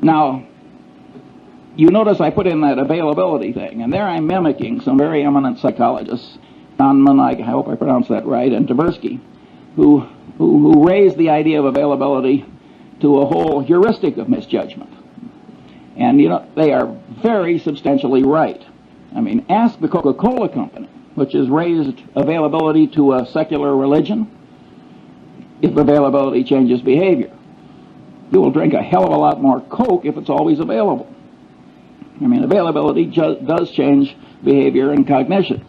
Now, you notice I put in that availability thing, and there I'm mimicking some very eminent psychologists, Kahneman, I hope I pronounced that right, and Tversky, who raised the idea of availability to a whole heuristic of misjudgment. And, you know, they are very substantially right. I mean, ask the Coca-Cola Company, which has raised availability to a secular religion, if availability changes behavior. You will drink a hell of a lot more Coke if it's always available. I mean, availability does change behavior and cognition.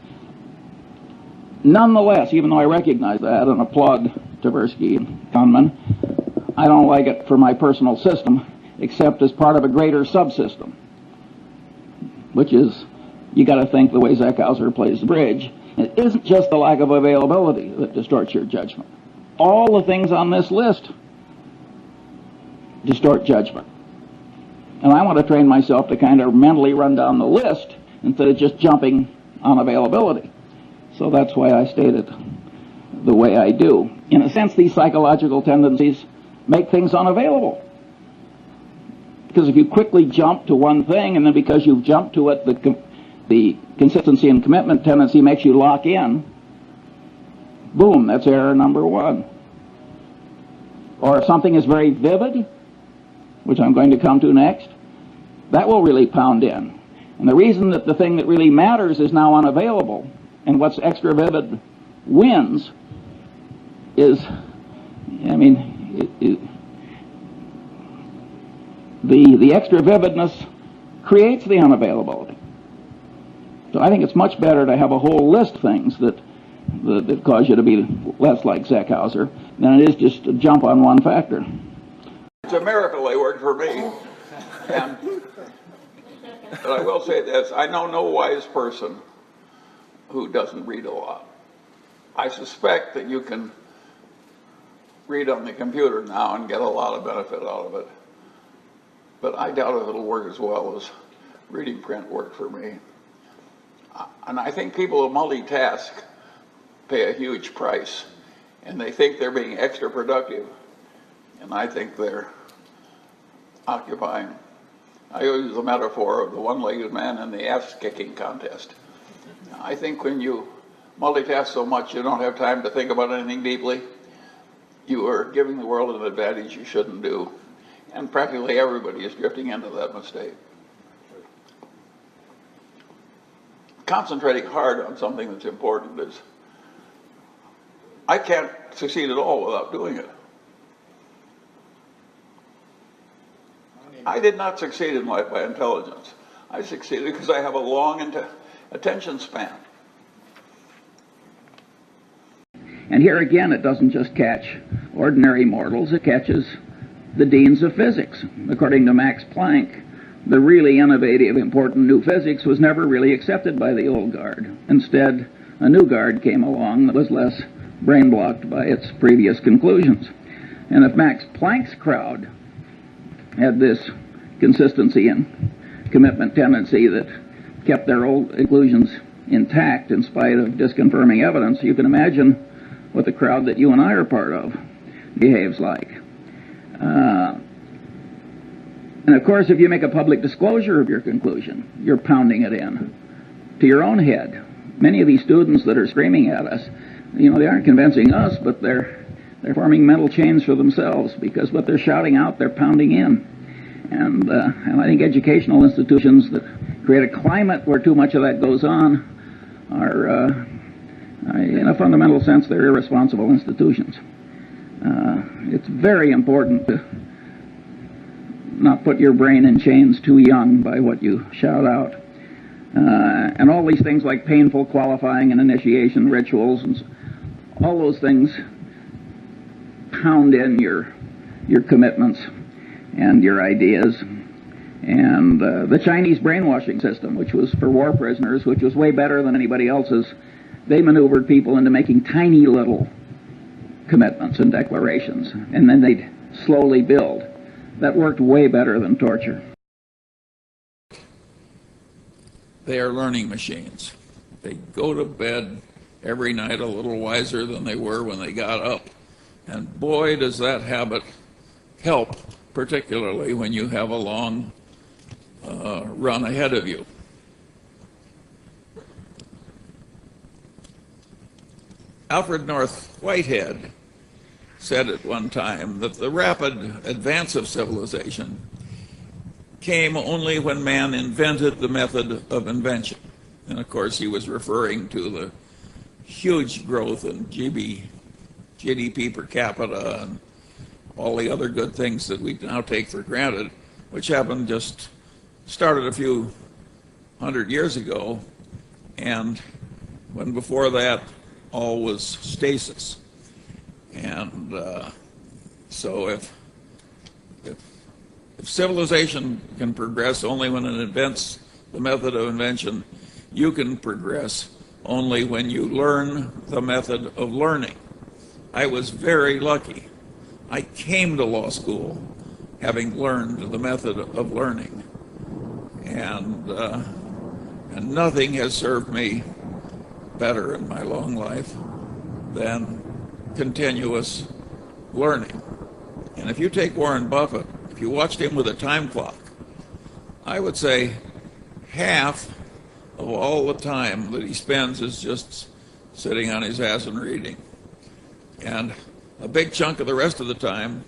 Nonetheless, even though I recognize that and applaud Tversky and Kahneman, I don't like it for my personal system, except as part of a greater subsystem, which is, you got to think the way Zeckhauser plays the bridge. It isn't just the lack of availability that distorts your judgment. All the things on this list distort judgment. And I want to train myself to kind of mentally run down the list instead of just jumping on availability. So that's why I state it the way I do. In a sense, these psychological tendencies make things unavailable. Because if you quickly jump to one thing, and then because you've jumped to it, the consistency and commitment tendency makes you lock in, boom, that's error number one. Or if something is very vivid, which I'm going to come to next, that will really pound in. And the reason that the thing that really matters is now unavailable, and what's extra vivid wins, is, I mean, the extra vividness creates the unavailability. So I think it's much better to have a whole list of things that cause you to be less like Zeckhauser than it is just to jump on one factor. It's a miracle they worked for me. But I will say this, I know no wise person who doesn't read a lot. I suspect that you can read on the computer now and get a lot of benefit out of it. But I doubt if it'll work as well as reading print worked for me. And I think people who multitask pay a huge price, and they think they're being extra productive, and I think they're occupying. I use the metaphor of the one-legged man in the ass-kicking contest. I think when you multitask so much you don't have time to think about anything deeply, you are giving the world an advantage you shouldn't do. And practically everybody is drifting into that mistake. Concentrating hard on something that's important is, I can't succeed at all without doing it. I did not succeed in life by intelligence. I succeeded because I have a long attention span. And here again, it doesn't just catch ordinary mortals, it catches the deans of physics. According to Max Planck, the really innovative, important new physics was never really accepted by the old guard. Instead, a new guard came along that was less brain-blocked by its previous conclusions. And if Max Planck's crowd had this consistency and commitment tendency that kept their old conclusions intact in spite of disconfirming evidence, you can imagine what the crowd that you and I are part of behaves like. And of course, if you make a public disclosure of your conclusion, you're pounding it in to your own head. Many of these students that are screaming at us, you know, they aren't convincing us, but they're forming mental chains for themselves, because what they're shouting out, they're pounding in. And I think educational institutions that create a climate where too much of that goes on are, in a fundamental sense, they're irresponsible institutions. It's very important to not put your brain in chains too young by what you shout out. And all these things like painful qualifying and initiation rituals, and all those things pound in your commitments and your ideas. And the Chinese brainwashing system, which was for war prisoners, which was way better than anybody else's, they maneuvered people into making tiny little commitments and declarations, and then they'd slowly build. That worked way better than torture. They are learning machines. They go to bed every night a little wiser than they were when they got up. And boy, does that habit help particularly when you have a long run ahead of you. Alfred North Whitehead said at one time that the rapid advance of civilization came only when man invented the method of invention. And of course he was referring to the huge growth in GDP per capita and all the other good things that we now take for granted, which started a few hundred years ago, and when before that all was stasis. And so if civilization can progress only when it invents the method of invention, you can progress only when you learn the method of learning. I was very lucky. I came to law school having learned the method of learning, and nothing has served me better in my long life than continuous learning. And if you take Warren Buffett, if you watched him with a time clock, I would say half of all the time that he spends is just sitting on his ass and reading. And a big chunk of the rest of the time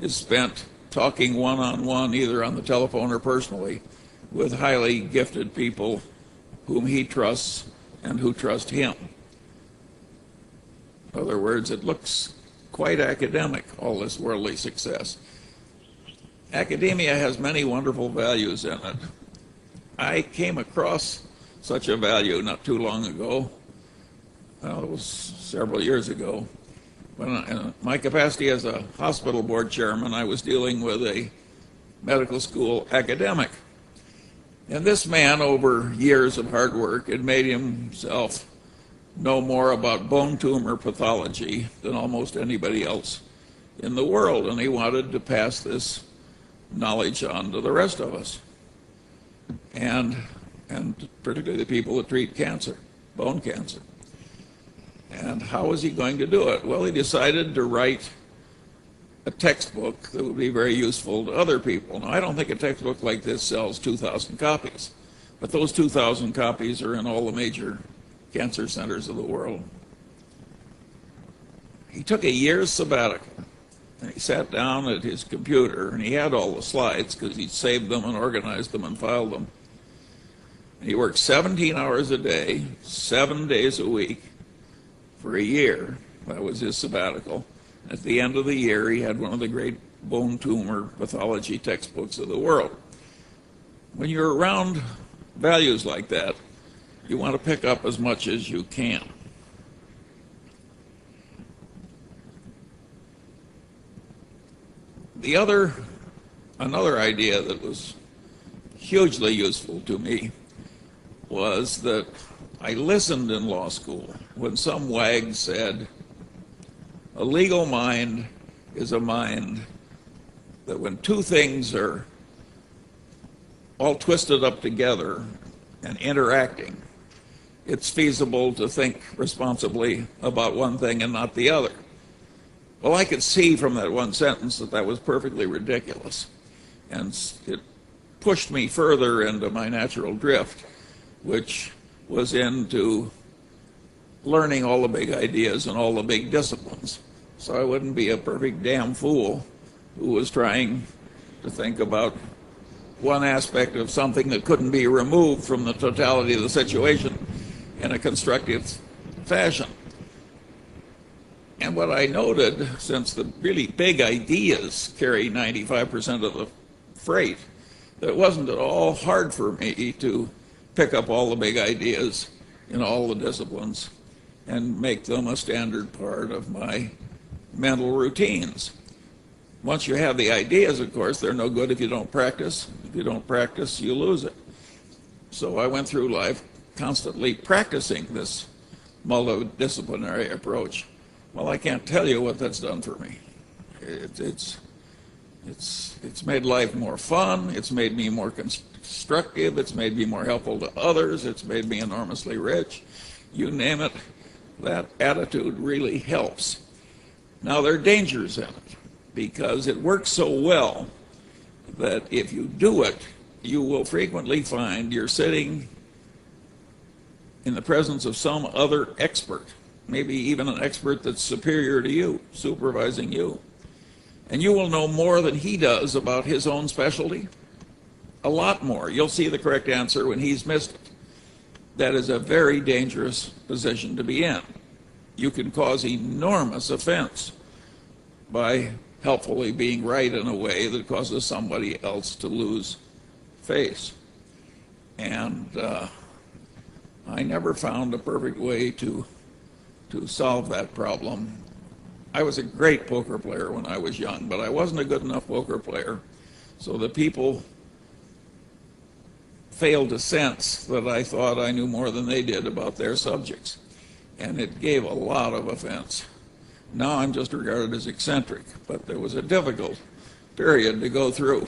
is spent talking one-on-one, either on the telephone or personally, with highly gifted people whom he trusts and who trust him. In other words, it looks quite academic, all this worldly success. Academia has many wonderful values in it. I came across such a value not too long ago. Well, it was several years ago. When in my capacity as a hospital board chairman, I was dealing with a medical school academic. And this man, over years of hard work, had made himself know more about bone tumor pathology than almost anybody else in the world, and he wanted to pass this knowledge on to the rest of us, and particularly the people that treat cancer, bone cancer. And how was he going to do it? Well, he decided to write a textbook that would be very useful to other people. Now, I don't think a textbook like this sells 2,000 copies, but those 2,000 copies are in all the major cancer centers of the world. He took a year's sabbatical, and he sat down at his computer, and he had all the slides because he'd saved them and organized them and filed them. And he worked 17 hours a day, 7 days a week, for a year. That was his sabbatical. At the end of the year, he had one of the great bone tumor pathology textbooks of the world. When you're around values like that, you want to pick up as much as you can. Another idea that was hugely useful to me was that I listened in law school when some wag said, a legal mind is a mind that when two things are all twisted up together and interacting, it's feasible to think responsibly about one thing and not the other. Well, I could see from that one sentence that that was perfectly ridiculous, and it pushed me further into my natural drift, which was into learning all the big ideas and all the big disciplines. So I wouldn't be a perfect damn fool who was trying to think about one aspect of something that couldn't be removed from the totality of the situation in a constructive fashion. And what I noted, since the really big ideas carry 95% of the freight, that it wasn't at all hard for me to pick up all the big ideas in all the disciplines and make them a standard part of my mental routines. Once you have the ideas, of course, they're no good if you don't practice. If you don't practice, you lose it. So I went through life constantly practicing this multidisciplinary approach. Well, I can't tell you what that's done for me. It's made life more fun. It's made me more constructive. It's made me more helpful to others. It's made me enormously rich. You name it, that attitude really helps. Now, there are dangers in it because it works so well that if you do it, you will frequently find you're sitting in the presence of some other expert, maybe even an expert that's superior to you, supervising you. And you will know more than he does about his own specialty. A lot more. You'll see the correct answer when he's missed it. That is a very dangerous position to be in. You can cause enormous offense by helpfully being right in a way that causes somebody else to lose face. And I never found a perfect way to solve that problem. I was a great poker player when I was young, but I wasn't a good enough poker player. So the people failed to sense that I thought I knew more than they did about their subjects. And it gave a lot of offense. Now I'm just regarded as eccentric, but there was a difficult period to go through.